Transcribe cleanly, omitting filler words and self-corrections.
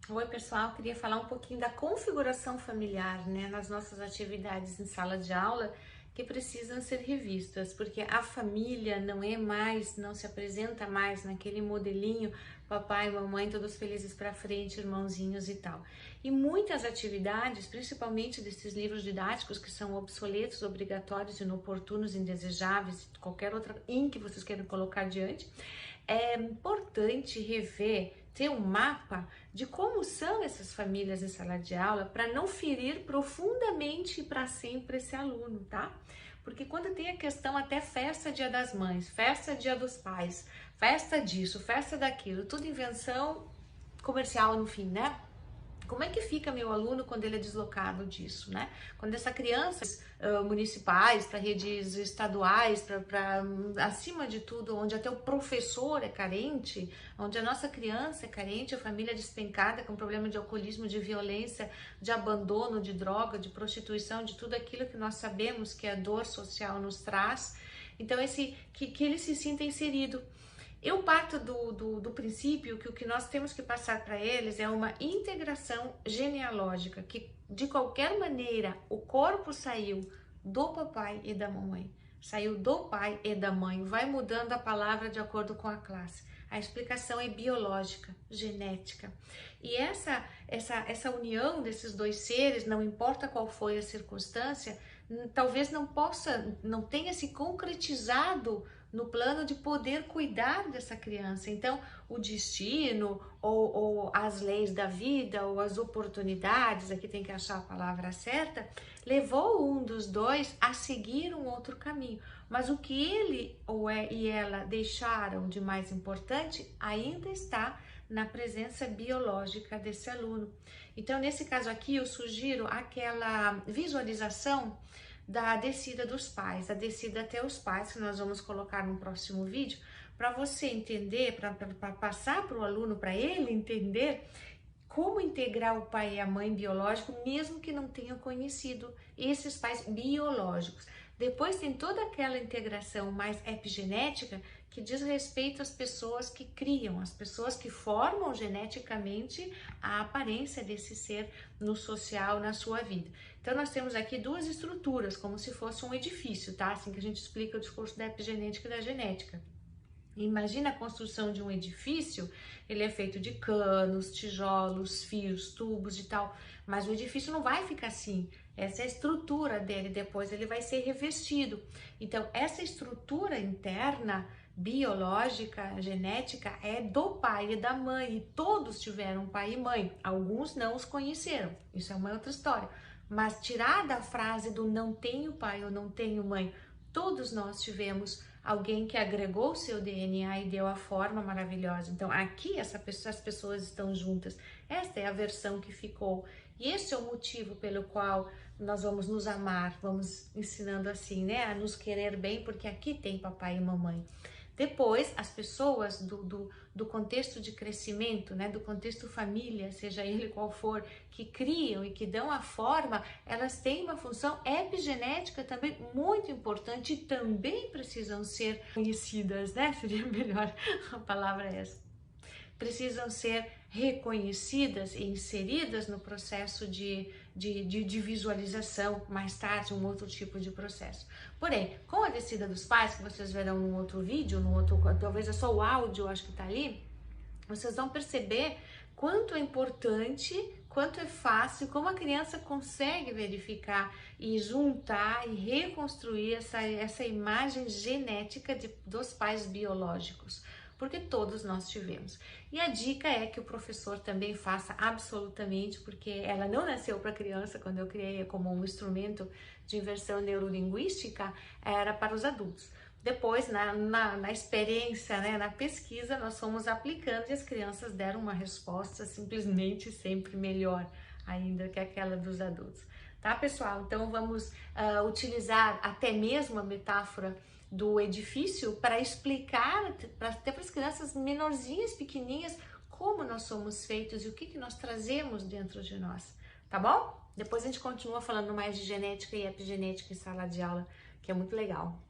Oi, pessoal, queria falar um pouquinho da configuração familiar, né, nas nossas atividades em sala de aula, que precisam ser revistas, porque a família não é mais, não se apresenta mais naquele modelinho papai, mamãe, todos felizes para frente, irmãozinhos e tal. E muitas atividades, principalmente desses livros didáticos que são obsoletos, obrigatórios, inoportunos, indesejáveis, qualquer outra que vocês queiram colocar diante, é importante rever, ter um mapa de como são essas famílias em sala de aula para não ferir profundamente e para sempre esse aluno, tá? Porque quando tem a questão até festa Dia das Mães, festa Dia dos Pais, festa disso, festa daquilo, tudo invenção comercial no fim, né? Como é que fica meu aluno quando ele é deslocado disso, né? Quando essa criança, municipais, para redes estaduais, para acima de tudo, onde até o professor é carente, onde a nossa criança é carente, a família despencada com problema de alcoolismo, de violência, de abandono, de droga, de prostituição, de tudo aquilo que nós sabemos que a dor social nos traz. Então, que ele se sinta inserido. Eu parto do princípio que o que nós temos que passar para eles é uma integração genealógica, que de qualquer maneira o corpo saiu do papai e da mamãe, saiu do pai e da mãe, vai mudando a palavra de acordo com a classe. A explicação é biológica, genética. E essa união desses dois seres, não importa qual foi a circunstância, talvez não tenha se concretizado no plano de poder cuidar dessa criança. Então, o destino, ou as leis da vida, ou as oportunidades, aqui tem que achar a palavra certa, levou um dos dois a seguir um outro caminho. Mas o que ele e ela deixaram de mais importante ainda está na presença biológica desse aluno. Então, nesse caso aqui, eu sugiro aquela visualização da descida dos pais, a descida até os pais, que nós vamos colocar no próximo vídeo, para você entender, para passar para o aluno, para ele entender como integrar o pai e a mãe biológico, mesmo que não tenham conhecido esses pais biológicos. Depois tem toda aquela integração mais epigenética que diz respeito às pessoas que criam, às pessoas que formam geneticamente a aparência desse ser no social, na sua vida. Então nós temos aqui duas estruturas, como se fosse um edifício, tá? Assim que a gente explica o discurso da epigenética e da genética. Imagina a construção de um edifício, ele é feito de canos, tijolos, fios, tubos e tal, mas o edifício não vai ficar assim. Essa é a estrutura dele, depois ele vai ser revestido. Então, essa estrutura interna, biológica, genética, é do pai e da mãe, e todos tiveram pai e mãe, alguns não os conheceram, isso é uma outra história. Mas tirar da frase do não tenho pai ou não tenho mãe, todos nós tivemos alguém que agregou o seu DNA e deu a forma maravilhosa. Então aqui as pessoas estão juntas. Esta é a versão que ficou. E esse é o motivo pelo qual nós vamos nos amar, vamos ensinando assim, né? A nos querer bem, porque aqui tem papai e mamãe. Depois, as pessoas do contexto de crescimento, né, do contexto família, seja ele qual for, que criam e que dão a forma, elas têm uma função epigenética também muito importante e também precisam ser conhecidas, né? Seria melhor a palavra essa. Precisam ser reconhecidas e inseridas no processo de visualização, mais tarde um outro tipo de processo. Porém, com a descida dos pais, que vocês verão num outro vídeo, talvez é só o áudio, acho que tá ali, vocês vão perceber quanto é importante, quanto é fácil, como a criança consegue verificar e juntar e reconstruir essa imagem genética dos pais biológicos, porque todos nós tivemos. E a dica é que o professor também faça absolutamente, porque ela não nasceu para criança, quando eu criei como um instrumento de inversão neurolinguística, era para os adultos. Depois, na experiência, né, na pesquisa, nós fomos aplicando e as crianças deram uma resposta simplesmente sempre melhor ainda que aquela dos adultos. Tá, pessoal? Então, vamos utilizar até mesmo a metáfora do edifício para explicar até para as crianças menorzinhas, pequenininhas, como nós somos feitos e o que nós trazemos dentro de nós. Tá bom? Depois a gente continua falando mais de genética e epigenética em sala de aula, que é muito legal.